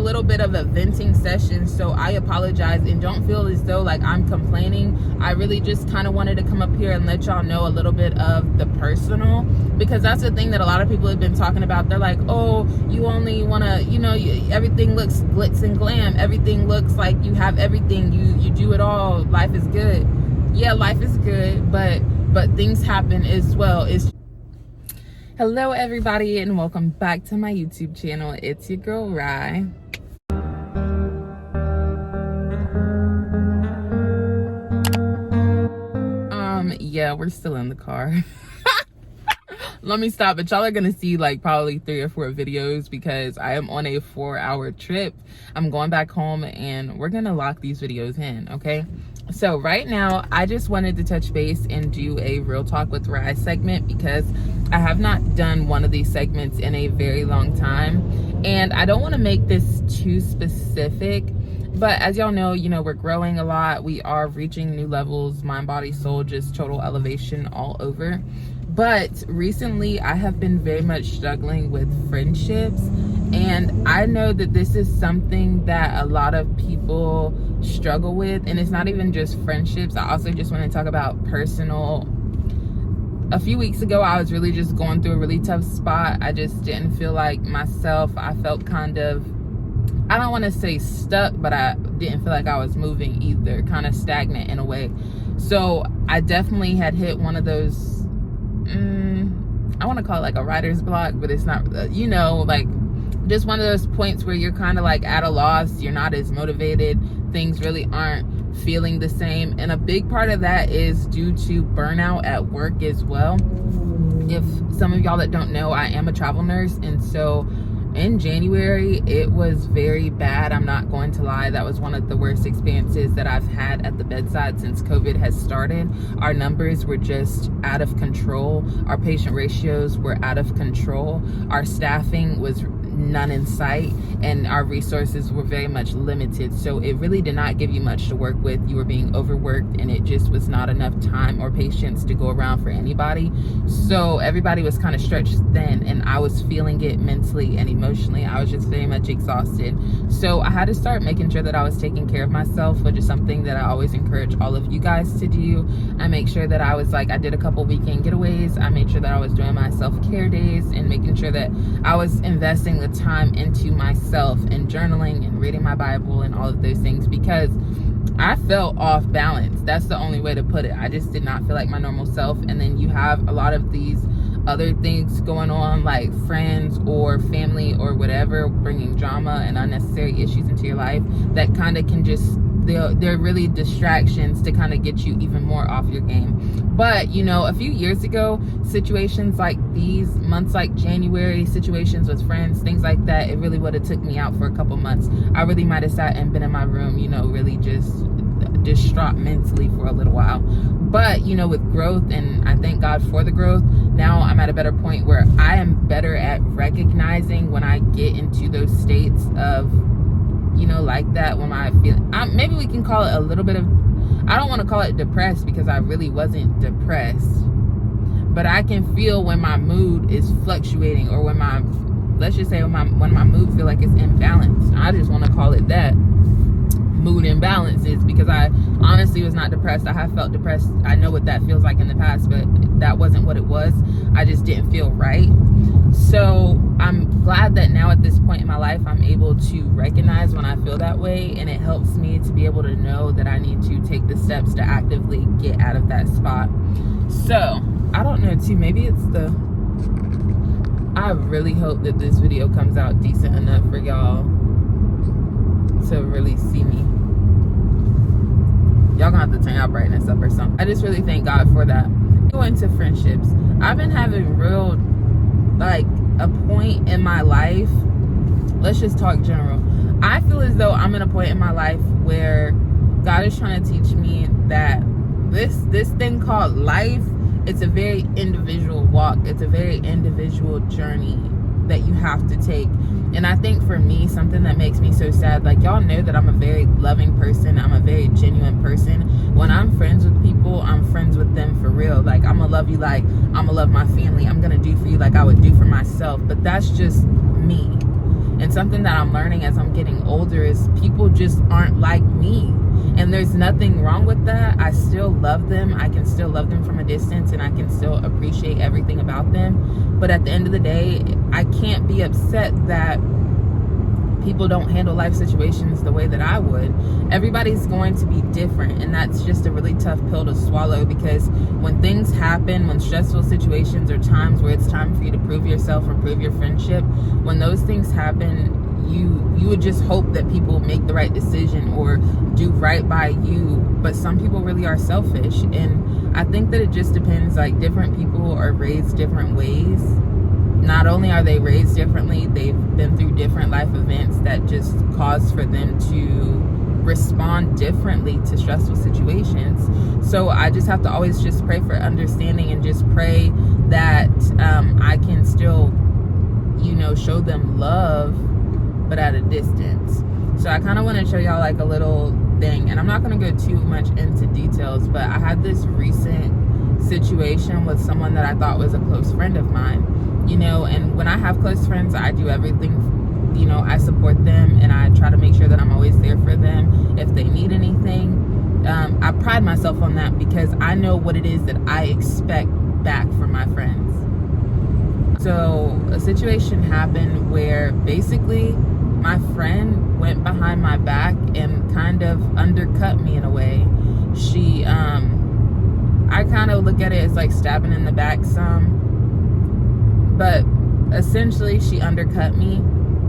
little bit of a venting session, so I apologize, and don't feel as though like I'm complaining. I really just kind of wanted to come up here and let y'all know a little bit of the personal, because that's the thing that a lot of people have been talking about. They're like, oh, you only want to, you know, everything looks glitz and glam, everything looks like you have everything, you do it all, life is good. Yeah, life is good, but things happen as well. Hello everybody, and welcome back to my YouTube channel. It's your girl Riii. Yeah, we're still in the car. Let me stop, but y'all are gonna see like probably 3 or 4 videos because I am on a 4-hour trip. I'm going back home and we're gonna lock these videos in, okay? So right now, I just wanted to touch base and do a real talk with Riii segment because I have not done one of these segments in a very long time. And I don't want to make this too specific, but as y'all know, you know, we're growing a lot. We are reaching new levels, mind, body, soul, just total elevation all over. But recently, I have been very much struggling with friendships. And I know that this is something that a lot of people struggle with. And it's not even just friendships. I also just want to talk about personal. A few weeks ago, I was really just going through a really tough spot. I just didn't feel like myself. I felt kind of, I don't want to say stuck, but I didn't feel like I was moving either. Kind of stagnant in a way. So I definitely had hit one of those, I want to call it like a writer's block, but it's not, you know, like just one of those points where you're kind of like at a loss. You're not as motivated. Things really aren't feeling the same. And a big part of that is due to burnout at work as well. If some of y'all that don't know, I am a travel nurse. And so in January, it was very bad. I'm not going to lie. That was one of the worst experiences that I've had at the bedside since COVID has started. Our numbers were just out of control. Our patient ratios were out of control. Our staffing was none in sight, and our resources were very much limited. So it really did not give you much to work with. You were being overworked, and it just was not enough time or patience to go around for anybody. So everybody was kind of stretched thin, and I was feeling it mentally and emotionally. I was just very much exhausted. So I had to start making sure that I was taking care of myself, which is something that I always encourage all of you guys to do. I make sure that I was like, I did a couple weekend getaways. I made sure that I was doing my self-care days and making sure that I was investing the time into myself and journaling and reading my Bible and all of those things, because I felt off balance. That's the only way to put it. I just did not feel like my normal self. And then you have a lot of these other things going on, like friends or family or whatever, bringing drama and unnecessary issues into your life that kind of can just, they're really distractions to kind of get you even more off your game. But, you know, a few years ago, situations like these, months like January, situations with friends, things like that, it really would have took me out for a couple months. I really might have sat and been in my room, you know, really just distraught mentally for a little while. But, you know, with growth, and I thank God for the growth, now I'm at a better point where I am better at recognizing when I get into those states of, you know, like that, when I feel, maybe we can call it a little bit of, I don't want to call it depressed because I really wasn't depressed, but I can feel when my mood is fluctuating, or when my, let's just say when my mood feel like it's imbalanced. I just want to call it that, mood imbalances, because I honestly was not depressed. I have felt depressed. I know what that feels like in the past, but that wasn't what it was. I just didn't feel right. So I'm glad that now at this point in my life, I'm able to recognize when I feel that way, and it helps me to be able to know that I need to take the steps to actively get out of that spot. So I don't know too, maybe it's the, I really hope that this video comes out decent enough for y'all to really see me. Y'all gonna have to turn y'all brightness up or something. I just really thank God for that. Go into friendships. I've been having real, like, a point in my life, let's just talk general. I feel as though I'm in a point in my life where God is trying to teach me that this thing called life, it's a very individual walk. It's a very individual journey that you have to take. And I think for me, something that makes me so sad, like, y'all know that I'm a very loving person. I'm a very genuine person. When I'm friends with people, I'm friends with them for real. Like, I'm gonna love you like I'm gonna love my family. I'm gonna do for you like I would do for myself. But that's just me. And something that I'm learning as I'm getting older is people just aren't like me. And there's nothing wrong with that. I still love them. I can still love them from a distance, and I can still appreciate everything about them. But at the end of the day, I can't be upset that people don't handle life situations the way that I would. Everybody's going to be different, and that's just a really tough pill to swallow, because when things happen, when stressful situations or times where it's time for you to prove yourself or prove your friendship, when those things happen, you would just hope that people make the right decision or do right by you. But some people really are selfish, and I think that it just depends. Like, different people are raised different ways. Not only are they raised differently, they've been through different life events that just cause for them to respond differently to stressful situations. So I just have to always just pray for understanding, and just pray that I can still, show them love, but at a distance. So I kind of want to show y'all like a little thing, and I'm not going to go too much into details, but I had this recent situation with someone that I thought was a close friend of mine, and when I have close friends, I do everything, I support them, and I try to make sure that I'm always there for them if they need anything. I pride myself on that, because I know what it is that I expect back from my friends. So a situation happened where basically my friend went behind my back and kind of undercut me in a way. She, I kind of look at it as like stabbing in the back some, but essentially she undercut me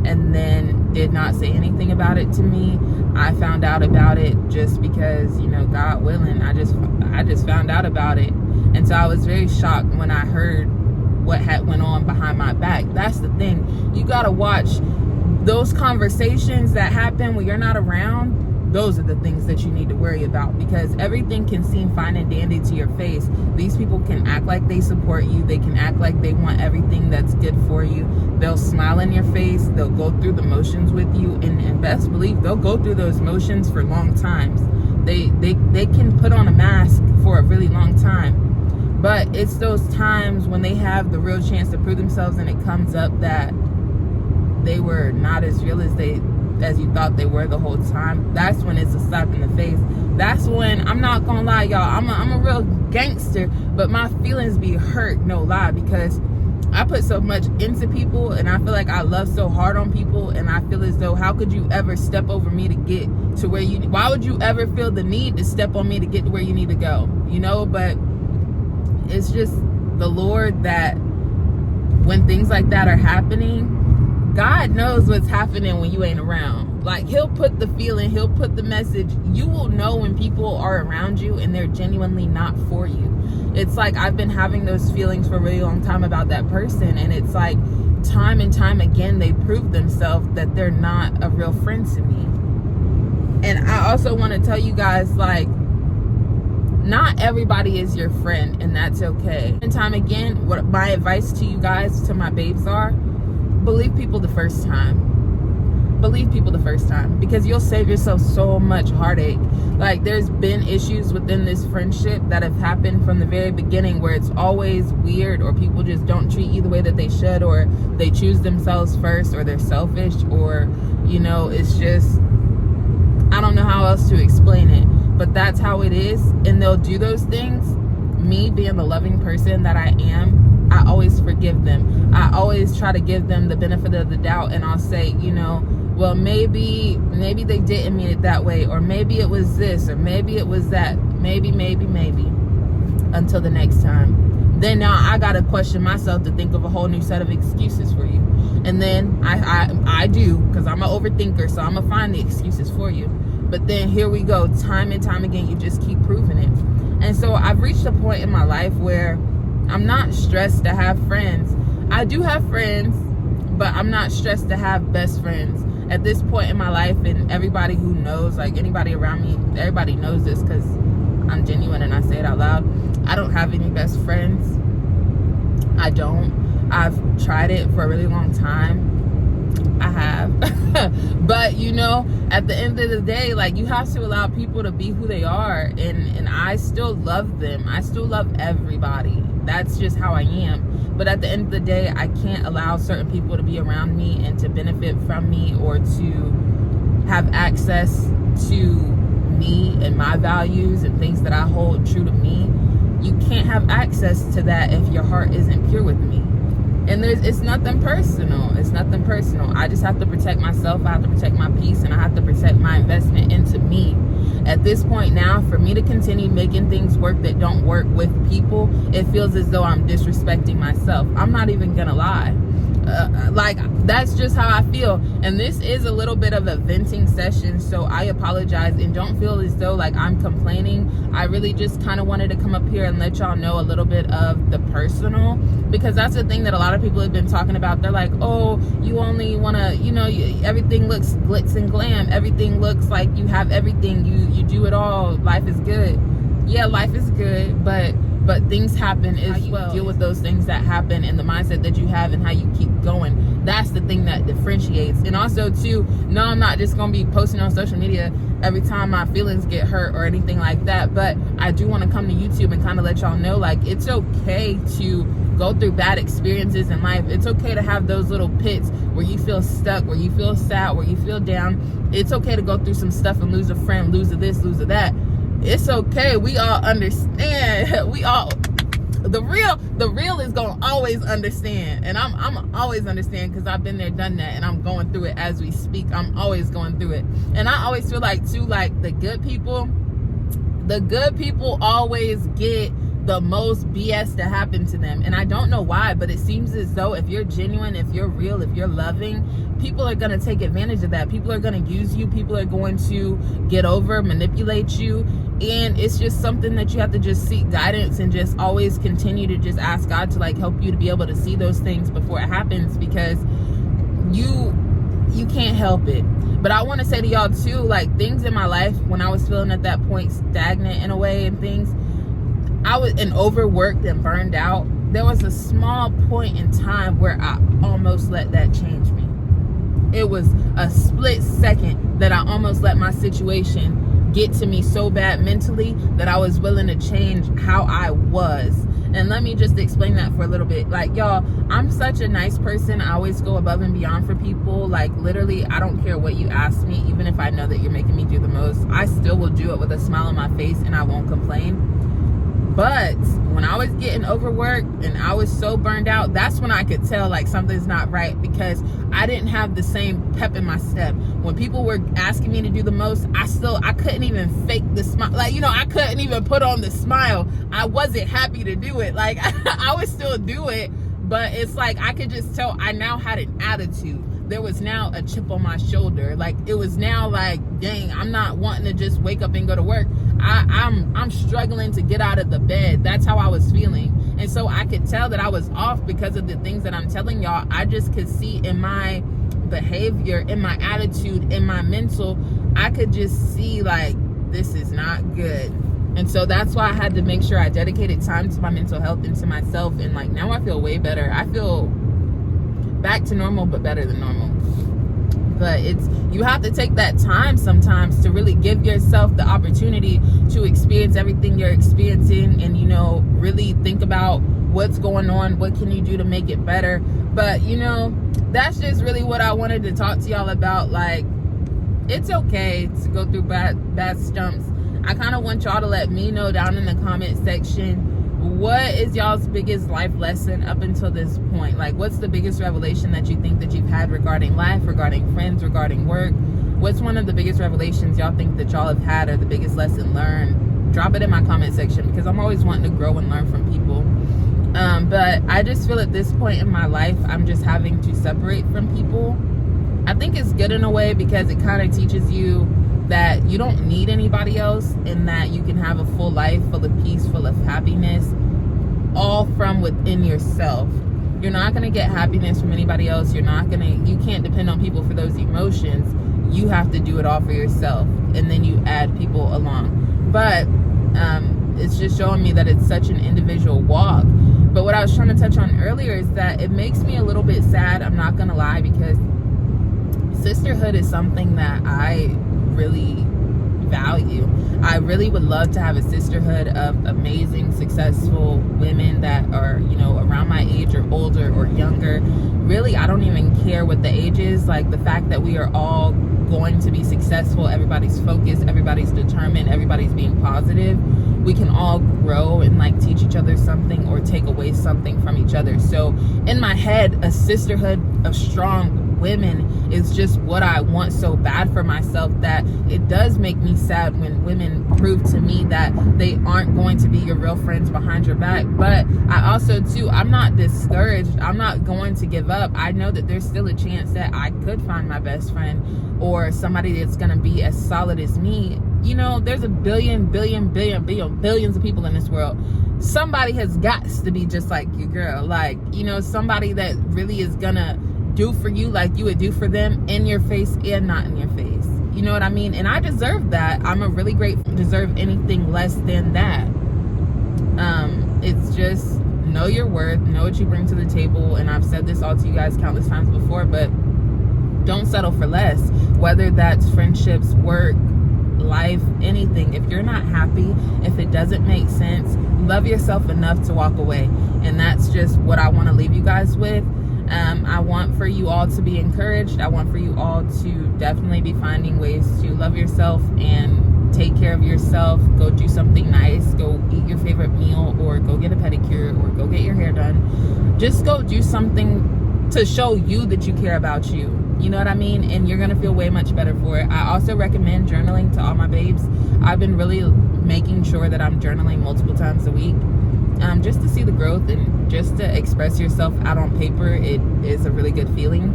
and then did not say anything about it to me. I found out about it just because, God willing, I just found out about it. And so I was very shocked when I heard what had went on behind my back. That's the thing. You got to watch those conversations that happen when you're not around. Those are the things that you need to worry about, because everything can seem fine and dandy to your face. These people can act like they support you. They can act like they want everything that's good for you. They'll smile in your face. They'll go through the motions with you, and best believe they'll go through those motions for long times. They can put on a mask for a really long time. But it's those times when they have the real chance to prove themselves, and it comes up that they were not as real as you thought they were the whole time. That's when it's a slap in the face. That's when, I'm not gonna lie, y'all, I'm a real gangster, but my feelings be hurt, no lie, because I put so much into people, and I feel like I love so hard on people, and I feel as though, how could you ever step over me to get to where why would you ever feel the need to step on me to get to where you need to go? But it's just the Lord that when things like that are happening, God knows what's happening when you ain't around. Like, he'll put the feeling, he'll put the message. You will know when people are around you and they're genuinely not for you. It's like, I've been having those feelings for a really long time about that person, and it's like time and time again they prove themselves that they're not a real friend to me. And I also want to tell you guys, like, not everybody is your friend, and that's okay. And time again, what my advice to you guys, to my babes, are believe people the first time. Believe people the first time, because you'll save yourself so much heartache. Like, there's been issues within this friendship that have happened from the very beginning where it's always weird, or people just don't treat you the way that they should, or they choose themselves first, or they're selfish, or it's just, I don't know how else to explain it, but that's how it is. And they'll do those things. Me being the loving person that I am, I always forgive them. I always try to give them the benefit of the doubt, and I'll say, well, maybe they didn't mean it that way, or maybe it was this, or maybe it was that, maybe, until the next time. Then now I gotta question myself to think of a whole new set of excuses for you. And then I do, because I'm an overthinker, so I'm gonna find the excuses for you. But then here we go, time and time again, you just keep proving it. And so I've reached a point in my life where I'm not stressed to have friends. I do have friends, but I'm not stressed to have best friends. At this point in my life, and everybody who knows, like anybody around me, everybody knows this because I'm genuine and I say it out loud. I don't have any best friends. I don't. I've tried it for a really long time. I have. But at the end of the day, like, you have to allow people to be who they are, and I still love them. I still love everybody. That's just how I am. But at the end of the day, I can't allow certain people to be around me and to benefit from me, or to have access to me and my values and things that I hold true to me, you can't have access to that if your heart isn't pure with me. And it's nothing personal. It's nothing personal. I just have to protect myself. I have to protect my peace, and I have to protect my investment into me. At this point now, for me to continue making things work that don't work with people, it feels as though I'm disrespecting myself. I'm not even gonna lie. Like, that's just how I feel. And this is a little bit of a venting session, so I apologize, and don't feel as though like I'm complaining. I really just kind of wanted to come up here and let y'all know a little bit of the personal, because that's the thing that a lot of people have been talking about. They're like, oh, you only want to, you know, everything looks glitz and glam, everything looks like you have everything, you do it all, life is good. Yeah, life is good, but things happen as well. Deal with those things that happen, and the mindset that you have, and how you keep going. That's the thing that differentiates. And also too, no, I'm not just gonna be posting on social media every time my feelings get hurt or anything like that, but I do want to come to YouTube and kind of let y'all know, like, it's okay to go through bad experiences in life. It's okay to have those little pits where you feel stuck, where you feel sad, where you feel down. It's okay to go through some stuff and lose a friend, lose a this, lose a that. It's okay. We all understand. We all, the real is gonna always understand, and I'm always understand, because I've been there, done that, and I'm going through it as we speak. I'm always going through it. And I always feel like too, like the good people always get the most BS to happen to them. And I don't know why, but it seems as though if you're genuine, if you're real, if you're loving, people are going to take advantage of that. People are going to use you. People are going to get over, manipulate you. And it's just something that you have to just seek guidance, and just always continue to just ask God to like help you to be able to see those things before it happens, because you can't help it. But I want to say to y'all too, like, things in my life when I was feeling at that point stagnant in a way, and things, I was overworked and burned out. There was a small point in time where I almost let that change me. It was a split second that I almost let my situation get to me so bad mentally that I was willing to change how I was. And let me just explain that for a little bit. Like, y'all, I'm such a nice person. I always go above and beyond for people. Like, literally, I don't care what you ask me. Even if I know that you're making me do the most, I still will do it with a smile on my face, and I won't complain. But when I was getting overworked and I was so burned out, that's when I could tell like something's not right, because I didn't have the same pep in my step. When people were asking me to do the most, I couldn't even fake the smile. Like, you know, I couldn't even put on the smile. I wasn't happy to do it. Like, I would still do it, but it's like I could just tell I now had an attitude. There was now a chip on my shoulder. Like, it was now like, dang, I'm not wanting to just wake up and go to work. I'm struggling to get out of the bed. That's how I was feeling. And so I could tell that I was off because of the things that I'm telling y'all. I just could see in my behavior, in my attitude, in my mental, I could just see like, this is not good. And so that's why I had to make sure I dedicated time to my mental health and to myself. And like, now I feel way better. I feel back to normal, but better than normal. But you have to take that time sometimes to really give yourself the opportunity to experience everything you're experiencing, and, you know, really think about what's going on, what can you do to make it better. But, you know, that's just really what I wanted to talk to y'all about. Like, it's okay to go through bad stumps. I kind of want y'all to let me know down in the comment section, what is y'all's biggest life lesson up until this point? Like, what's the biggest revelation that you think that you've had regarding life, regarding friends, regarding work? What's one of the biggest revelations y'all think that y'all have had, or the biggest lesson learned? Drop it in my comment section, because I'm always wanting to grow and learn from people. But I just feel at this point in my life, I'm just having to separate from people. I think it's good in a way, because it kind of teaches you that you don't need anybody else, and that you can have a full life full of peace, full of happiness, all from within yourself. You're not going to get happiness from anybody else. You can't depend on people for those emotions. You have to do it all for yourself, and then you add people along. But it's just showing me that it's such an individual walk. But what I was trying to touch on earlier is that it makes me a little bit sad, I'm not going to lie, because sisterhood is something that I really value. I really would love to have a sisterhood of amazing, successful women that are, you know, around my age or older or younger. Really, I don't even care what the age is. Like, the fact that we are all going to be successful successful, everybody's focused, everybody's determined, everybody's being positive, we can all grow and like teach each other something or take away something from each other. So in my head, a sisterhood of strong women is just what I want so bad for myself, that it does make me sad when women prove to me that they aren't going to be your real friends behind your back. But I also too, I'm not discouraged. I'm not going to give up. I know that there's still a chance that I could find my best friend or somebody that's going to be as solid as me. You know, there's a billions of people in this world. Somebody has got to be just like you, girl. Like, you know, somebody that really is gonna do for you like you would do for them, in your face and not in your face. You know what I mean? And I deserve that. I'm a really great, deserve anything less than that. It's just know your worth, know what you bring to the table. And I've said this all to you guys countless times before, but don't settle for less, whether that's friendships, work, life, anything. If you're not happy, if it doesn't make sense, love yourself enough to walk away. And that's just what I want to leave you guys with. I want for you all to be encouraged. I want for you all to definitely be finding ways to love yourself and take care of yourself. Go do something nice. Go eat your favorite meal, or go get a pedicure, or go get your hair done. Just go do something to show you that you care about you. You know what I mean? And you're gonna feel way much better for it. I also recommend journaling to all my babes. I've been really making sure that I'm journaling multiple times a week, just to see the growth and just to express yourself out on paper. It is a really good feeling.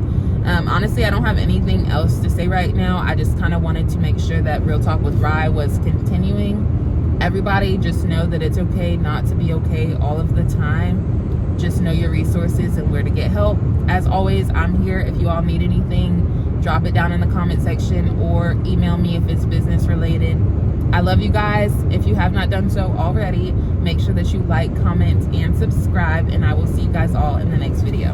Honestly, I don't have anything else to say right now. I just kind of wanted to make sure that Real Talk with Riii was continuing. Everybody just know that it's okay not to be okay all of the time. Just know your resources and where to get help. As always, I'm here. If you all need anything, drop it down in the comment section or email me if it's business related. I love you guys. If you have not done so already, make sure that you like, comment, and subscribe, and I will see you guys all in the next video.